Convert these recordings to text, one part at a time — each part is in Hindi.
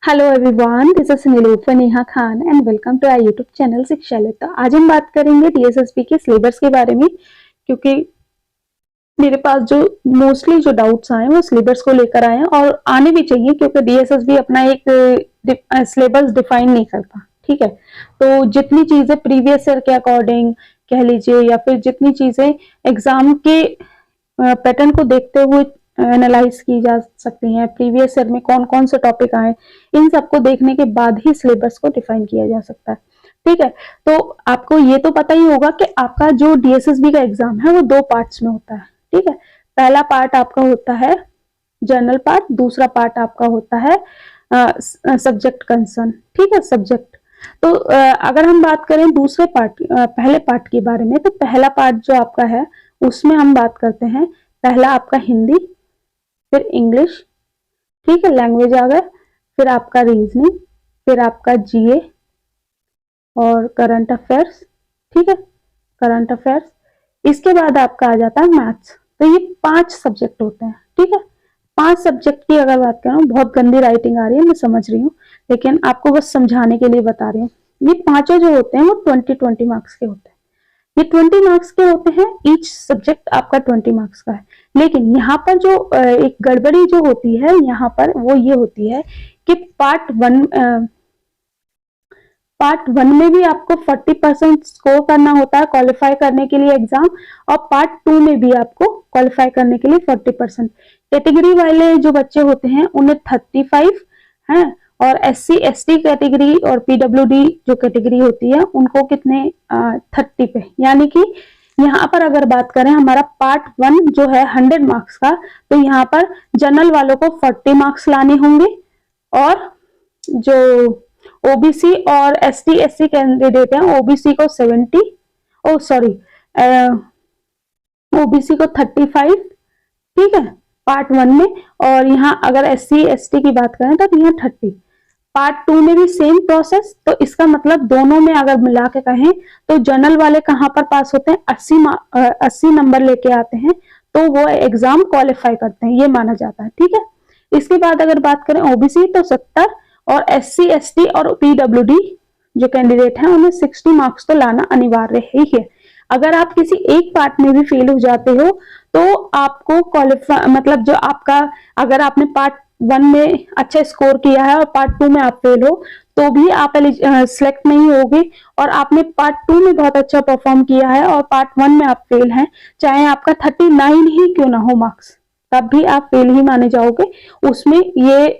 Hello everyone, this is Nilufar Neha Khan and welcome to our YouTube channel Shiksha Lata. आज हम बात करेंगे डीएसएसबी के सिलेबस के बारे में, क्योंकि मेरे पास जो मोस्टली जो डाउट्स आए वो सिलेबस को लेकर आए हैं और आने भी चाहिए, क्योंकि डीएसएसबी अपना एक सिलेबस डिफाइन नहीं करता। ठीक है, तो जितनी चीजें प्रीवियस ईयर के अकॉर्डिंग कह लीजिए या फिर जितनी चीजें एग्जाम के पैटर्न को देखते हुए एनालाइज की जा सकती हैं, प्रीवियस ईयर में कौन कौन से टॉपिक आए, इन सबको देखने के बाद ही सिलेबस को डिफाइन किया जा सकता है। ठीक है, तो आपको ये तो पता ही होगा कि आपका जो डीएसएसबी का एग्जाम है वो 2 पार्ट्स में होता है। ठीक है, पहला पार्ट आपका होता है जनरल पार्ट, दूसरा पार्ट आपका होता है सब्जेक्ट कंसर्न। ठीक है, सब्जेक्ट। तो अगर हम बात करें दूसरे पार्ट पहले पार्ट के बारे में, तो पहला पार्ट जो आपका है उसमें हम बात करते हैं, पहला आपका हिंदी, फिर इंग्लिश, ठीक है, लैंग्वेज आ गए, फिर आपका रीजनिंग, फिर आपका जीए और करंट अफेयर्स। ठीक है, करंट अफेयर्स। इसके बाद आपका आ जाता है मैथ्स। तो ये 5 सब्जेक्ट होते हैं। ठीक है, 5 सब्जेक्ट की अगर बात करूं, बहुत गंदी राइटिंग आ रही है, मैं समझ रही हूँ, लेकिन आपको बस समझाने के लिए बता रही हूँ। ये पांचों जो होते हैं वो 20-20 मार्क्स के होते हैं। ये 20 मार्क्स के होते हैं, ईच सब्जेक्ट आपका 20 मार्क्स का है। लेकिन यहाँ पर जो एक गड़बड़ी जो होती है यहाँ पर वो ये होती है कि पार्ट वन में भी आपको 40% स्कोर करना होता है क्वालिफाई करने के लिए एग्जाम, और पार्ट 2 में भी आपको क्वालिफाई करने के लिए 40%। कैटेगरी वाले जो बच्चे होते हैं उन्हें 35 है, और SC ST कैटेगरी और PWD जो कैटेगरी होती है उनको कितने 30 पे। यानी कि यहाँ पर अगर बात करें हमारा पार्ट 1 जो है 100 मार्क्स का, तो यहाँ पर जनरल वालों को 40 मार्क्स लाने होंगे, और जो ओबीसी और ST SC कैंडिडेट हैं ओबीसी को 70, ओ सॉरी ओबीसी को 35। ठीक है, पार्ट 1 में, और यहाँ अगर SC ST की बात करें तो यहाँ 30। पार्ट 2 में भी सेम प्रोसेस। तो इसका मतलब दोनों में अगर मिला के कहें तो जनरल वाले कहां पर पास होते हैं, 80 नंबर लेके आते हैं, तो वो एग्जाम क्वालिफाई करते हैं, ये माना जाता है। ठीक है, इसके बाद अगर बात करें ओबीसी तो 70, और SC ST और PWD जो कैंडिडेट हैं उन्हें 60 मार्क्स तो लाना अनिवार्य ही है। अगर आप किसी एक पार्ट में भी फेल हो जाते हो तो आपको क्वालिफाई, मतलब जो आपका, अगर आपने पार्ट 1 में अच्छा स्कोर किया है और पार्ट 2 में आप फेल हो तो भी आप सिलेक्ट नहीं होगे, और आपने पार्ट 2 में बहुत अच्छा परफॉर्म किया है और पार्ट 1 में आप फेल हैं, चाहे आपका 39 ही क्यों ना हो मार्क्स, तब भी आप फेल ही माने जाओगे। उसमें ये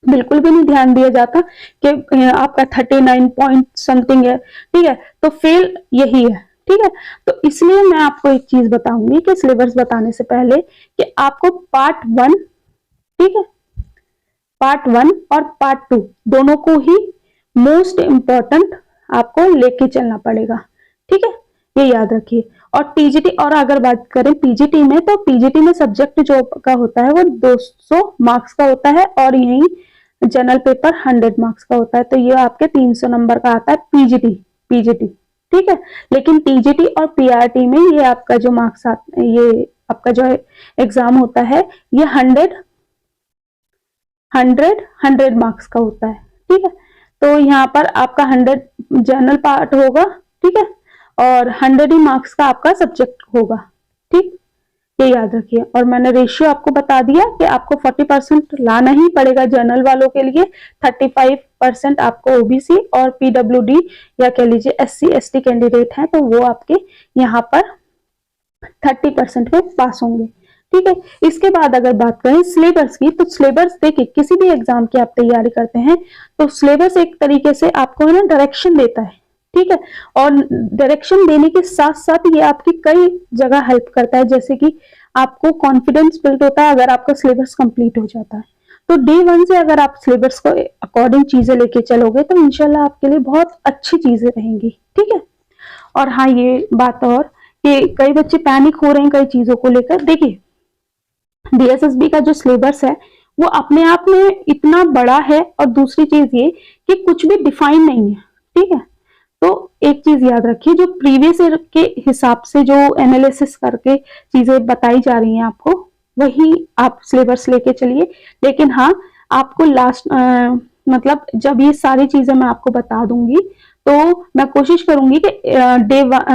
बिल्कुल भी नहीं ध्यान दिया जाता कि आपका 39 पॉइंट समथिंग है। ठीक है, तो फेल यही है। ठीक है, तो इसलिए मैं आपको एक चीज बताऊंगी कि सिलेबस बताने से पहले कि आपको पार्ट 1, ठीक है, पार्ट 1 और पार्ट 2 दोनों को ही मोस्ट इंपॉर्टेंट आपको लेके चलना पड़ेगा। ठीक है, ये याद रखिए। और टीजीटी, और अगर बात करें पीजीटी में, तो पीजीटी में सब्जेक्ट जो का होता है वो 200 मार्क्स का होता है, और यही जनरल पेपर 100 मार्क्स का होता है, तो ये आपके 300 नंबर का आता है पीजीटी। ठीक है, लेकिन टीजीटी और पीआरटी में ये आपका जो मार्क्स आता है, ये आपका जो एग्जाम होता है ये 100 मार्क्स का होता है। ठीक है, तो यहाँ पर आपका 100 जनरल पार्ट होगा, ठीक है, और 100 ही मार्क्स का आपका सब्जेक्ट होगा। ठीक, ये याद रखिए। और मैंने रेशियो आपको बता दिया कि आपको 40% लाना ही पड़ेगा जनरल वालों के लिए, 35% आपको ओबीसी और पीडब्ल्यूडी या कह लीजिए SC ST कैंडिडेट हैं तो वो आपके यहाँ पर 30% में पास होंगे। ठीक है, इसके बाद अगर बात करें सिलेबस की, तो सिलेबस देखिए किसी भी एग्जाम की आप तैयारी करते हैं तो सिलेबस एक तरीके से आपको है ना डायरेक्शन देता है। ठीक है, और डायरेक्शन देने के साथ साथ ये आपकी कई जगह हेल्प करता है, जैसे कि आपको कॉन्फिडेंस बिल्ड होता है अगर आपका सिलेबस कंप्लीट हो जाता है। तो डे 1 से अगर आप सिलेबस को अकॉर्डिंग चीजें लेके चलोगे तो इंशाल्लाह आपके लिए बहुत अच्छी चीजें रहेंगी। ठीक है, और हाँ ये बात और कि कई बच्चे पैनिक हो रहे हैं कई चीजों को लेकर। देखिए डीएसएसबी का जो सिलेबस है वो अपने आप में इतना बड़ा है, और दूसरी चीज ये कि कुछ भी डिफाइन नहीं है। ठीक है, तो एक चीज याद रखिए, जो प्रीवियस ईयर के हिसाब से जो एनालिसिस करके चीजें बताई जा रही हैं आपको, वही आप सिलेबस लेके चलिए। लेकिन हाँ, आपको लास्ट मतलब जब ये सारी चीजें मैं आपको बता दूंगी तो मैं कोशिश करूंगी कि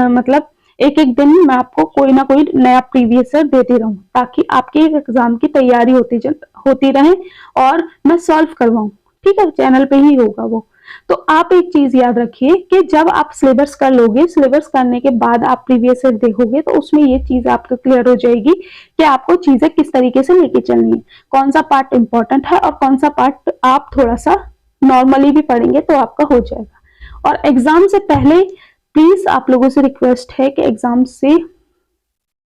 मतलब एक एक दिन मैं आपको कोई ना कोई नया प्रीवियस ईयर देती रहूं, ताकि आपके एग्जाम की तैयारी होती रहे और मैं सॉल्व करवाऊं। ठीक है, चैनल पे ही होगा वो। तो आप एक चीज याद रखिए कि जब आप सिलेबस कर लोगे, सिलेबस करने के बाद आप प्रीवियस ईयर देखोगे तो उसमें ये चीज आपको क्लियर हो जाएगी कि आपको चीजें किस तरीके से लेके चलनी है, कौन सा पार्ट इंपॉर्टेंट है और कौन सा पार्ट आप थोड़ा सा नॉर्मली भी पढ़ेंगे तो आपका हो जाएगा। और एग्जाम से पहले प्लीज आप लोगों से रिक्वेस्ट है कि एग्जाम से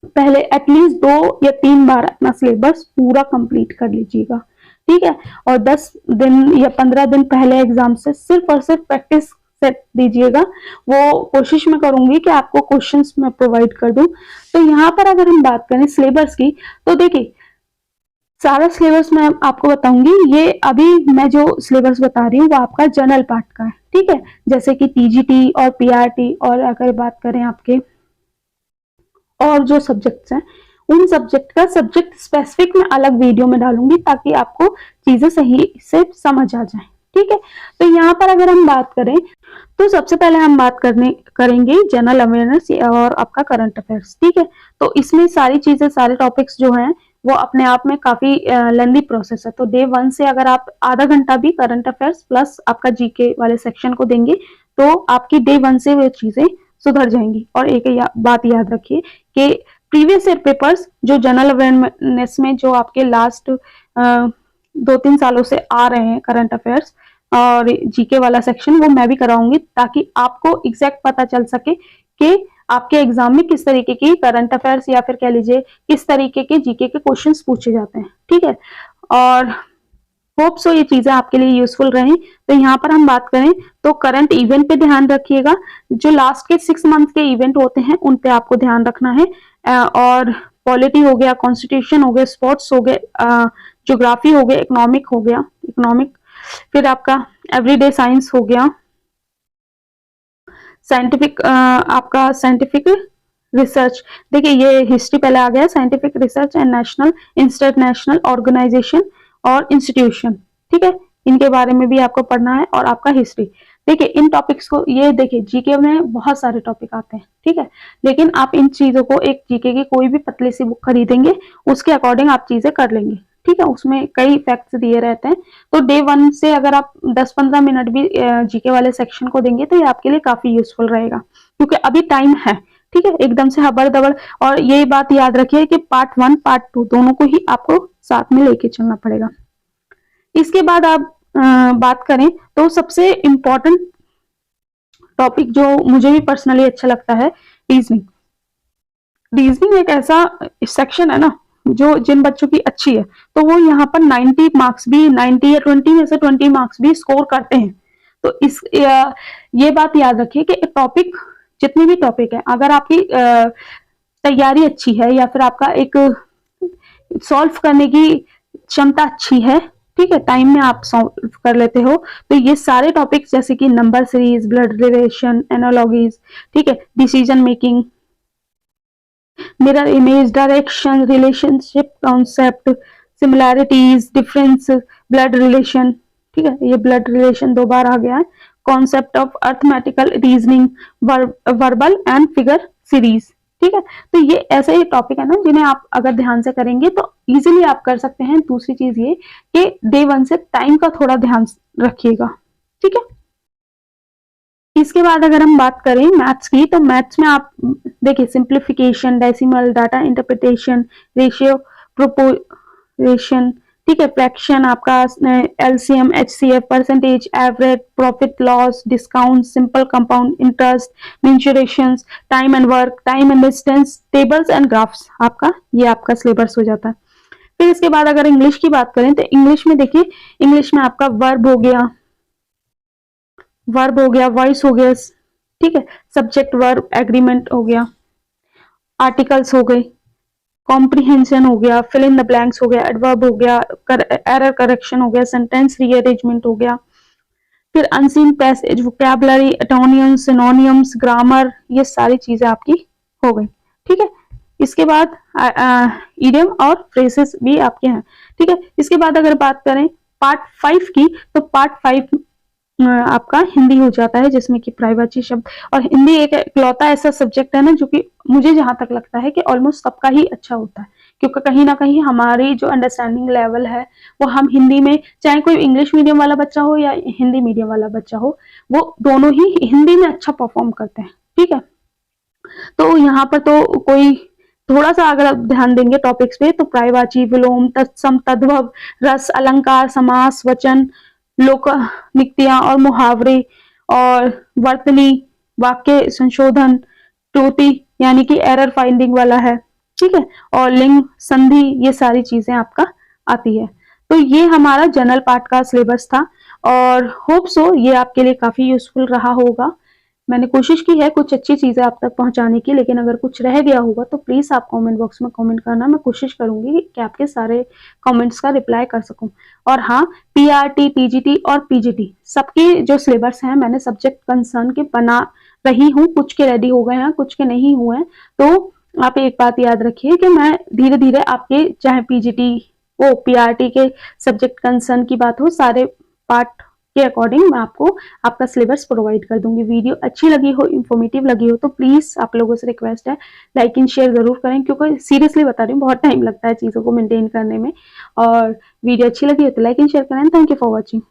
पहले एटलीस्ट 2 या 3 बार अपना सिलेबस पूरा कंप्लीट कर लीजिएगा। ठीक है, और 10 दिन या 15 दिन पहले एग्जाम से सिर्फ और सिर्फ प्रैक्टिस सेट दीजिएगा। वो कोशिश मैं करूंगी कि आपको क्वेश्चंस मैं प्रोवाइड कर दूं। तो यहाँ पर अगर हम बात करें सिलेबस की, तो देखिए सारा सिलेबस मैं आपको बताऊंगी। ये अभी मैं जो सिलेबस बता रही हूँ वो आपका जनरल पार्ट का है। ठीक है, जैसे कि टीजीटी और पीआरटी, और अगर बात करें आपके और जो सब्जेक्ट्स हैं उन सब्जेक्ट का सब्जेक्ट स्पेसिफिक मैं अलग वीडियो में डालूंगी ताकि आपको चीजें सही से समझ आ जाए। ठीक है, तो यहाँ पर अगर हम बात करें तो सबसे पहले हम बात करेंगे जनरल अवेयरनेस और आपका करंट अफेयर्स। ठीक है, तो इसमें सारी चीजें, सारे टॉपिक्स जो हैं वो अपने आप में काफी लेंदी प्रोसेस है। तो डे 1 से अगर आप आधा घंटा भी करंट अफेयर्स प्लस आपका जीके वाले सेक्शन को देंगे तो आपकी डे 1 से वो चीजें सुधर जाएंगी। और एक बात याद रखिए कि प्रीवियस ईयर पेपर्स जो जनरल अवेयरनेस में जो आपके लास्ट 2-3 सालों से आ रहे हैं करंट अफेयर्स और जीके वाला सेक्शन, वो मैं भी कराऊंगी ताकि आपको एग्जैक्ट पता चल सके कि आपके एग्जाम में किस तरीके की करंट अफेयर्स या फिर कह लीजिए किस तरीके के जीके के क्वेश्चंस पूछे जाते हैं। ठीक है, और होप सो ये चीजें आपके लिए यूजफुल रहें। तो यहाँ पर हम बात करें तो करंट इवेंट पे ध्यान रखिएगा। जो लास्ट के 6 मंथ के इवेंट होते हैं उन पे आपको ध्यान रखना है। और पॉलिटी हो गया, कॉन्स्टिट्यूशन हो गया, स्पोर्ट्स हो गए, ज्योग्राफी हो गया, इकोनॉमिक, फिर आपका एवरीडे साइंस हो गया, साइंटिफिक, आपका साइंटिफिक रिसर्च। देखिए ये हिस्ट्री पहले आ गया, scientific research and national international organisation और इंस्टीट्यूशन। ठीक है, इनके बारे में भी आपको पढ़ना है। और आपका हिस्ट्री, देखिए इन टॉपिक्स को, ये देखिए जीके में बहुत सारे टॉपिक आते हैं। ठीक है, लेकिन आप इन चीजों को, एक जीके की कोई भी पतली सी बुक खरीदेंगे उसके अकॉर्डिंग आप चीजें कर लेंगे। ठीक है, उसमें कई फैक्ट्स दिए रहते हैं। तो डे 1 से अगर आप 10-15 मिनट भी जीके वाले सेक्शन को देंगे तो ये आपके लिए काफी यूजफुल रहेगा, क्योंकि अभी टाइम है। ठीक है, एकदम से हबड़ दबड़। और ये बात याद रखिए कि पार्ट 1 पार्ट 2 दोनों को ही आपको साथ में लेके चलना पड़ेगा। इसके बाद आप बात करें तो सबसे इंपॉर्टेंट टॉपिक जो मुझे भी पर्सनली अच्छा लगता है, रीजनिंग। रीजनिंग एक ऐसा सेक्शन है ना जो जिन बच्चों की अच्छी है तो वो यहाँ पर 90 मार्क्स भी, 90 या 20 में से 20 मार्क्स भी स्कोर करते हैं। तो ये बात याद रखिए कि टॉपिक, जितनी भी टॉपिक है, अगर आपकी तैयारी अच्छी है या फिर आपका एक सॉल्व करने की क्षमता अच्छी है, ठीक है, टाइम में आप सॉल्व कर लेते हो, तो ये सारे टॉपिक्स जैसे कि number series, blood relation, analogies, ठीक है, decision making, mirror image, direction, relationship concept, similarities, difference, blood relation. ठीक है, ये ब्लड रिलेशन 2 बार आ गया है। Concept of arithmetical reasoning, verbal and figure series. ठीक है, तो ये ऐसे ही टॉपिक है ना जिन्हें आप अगर ध्यान से करेंगे तो इजीली आप कर सकते हैं। दूसरी चीज ये कि डे 1 से टाइम का थोड़ा ध्यान रखिएगा। ठीक है, इसके बाद अगर हम बात करें मैथ्स की, तो मैथ्स में आप देखिए simplification, decimal, data interpretation, ratio, proportion, ठीक है, फ्रैक्शन, आपका LCM, HCF, percentage, average, profit loss, discount, simple compound interest, mensurations, time and work, time and distance, tables and graphs, ये आपका सिलेबस हो जाता है। फिर इसके बाद अगर इंग्लिश की बात करें तो इंग्लिश में देखिए, इंग्लिश में आपका वर्ब हो गया, वॉइस हो गया, ठीक है, सब्जेक्ट वर्ब एग्रीमेंट हो गया, आर्टिकल्स हो गए, कॉम्प्रिहेंशन हो गया, फिल इन द ब्लैंक्स हो गया, एडवर्ब हो गया, एरर करेक्शन हो गया, सेंटेंस रीअरेंजमेंट हो गया, फिर unseen passage, vocabulary, antonyms, synonyms, grammar, ये सारी चीजें आपकी हो गई। ठीक है, इसके बाद इडियम और फ्रेजेस भी आपके हैं। ठीक है, इसके बाद अगर बात करें पार्ट 5 की, तो पार्ट 5 आपका हिंदी हो जाता है, जिसमें कि प्रायवाची शब्द, और हिंदी एक इकलौता ऐसा सब्जेक्ट है ना जो कि मुझे जहां तक लगता है कि ऑलमोस्ट सबका ही अच्छा होता है, क्योंकि कहीं ना कहीं हमारी जो अंडरस्टैंडिंग लेवल है वो हम हिंदी में, चाहे कोई इंग्लिश मीडियम वाला बच्चा हो या हिंदी मीडियम वाला बच्चा हो, वो दोनों ही हिंदी में अच्छा परफॉर्म करते हैं। ठीक है, तो यहाँ पर तो कोई थोड़ा सा अगर आप ध्यान देंगे टॉपिक्स पे, तो प्रायवाची, विलोम, तत्सम, तद्भव, रस, अलंकार, समास, वचन, लोक निक्तियां और मुहावरे, और वर्तनी, वाक्य संशोधन, त्रुटि यानी कि एरर फाइंडिंग वाला है। ठीक है, और लिंग, संधि, ये सारी चीजें आपका आती है। तो ये हमारा जनरल पार्ट का सिलेबस था, और होप सो ये आपके लिए काफी यूजफुल रहा होगा। मैंने कोशिश की है कुछ अच्छी चीजें आप तक पहुंचाने की, लेकिन अगर कुछ रह गया होगा तो प्लीज आप कमेंट बॉक्स में कमेंट करना, मैं कोशिश करूंगी कि आपके सारे कमेंट्स का रिप्लाई कर सकूं। और हाँ, पीआरटी, टीजीटी और पीजीटी सबके जो सिलेबस हैं मैंने सब्जेक्ट कंसर्न के बना रही हूँ, कुछ के रेडी हो गए हैं, कुछ के नहीं हुए हैं। तो आप एक बात याद रखिए कि मैं धीरे धीरे आपके, चाहे पीजीटी ओ पीआरटी के सब्जेक्ट कंसर्न की बात हो, सारे पार्ट के अकॉर्डिंग मैं आपको आपका सिलेबस प्रोवाइड कर दूंगी। वीडियो अच्छी लगी हो, इंफॉर्मेटिव लगी हो, तो प्लीज आप लोगों से रिक्वेस्ट है लाइक एंड शेयर जरूर करें, क्योंकि सीरियसली बता रही हूँ बहुत टाइम लगता है चीजों को मेंटेन करने में। और वीडियो अच्छी लगी हो तो लाइक एंड शेयर करें। Thank you for watching.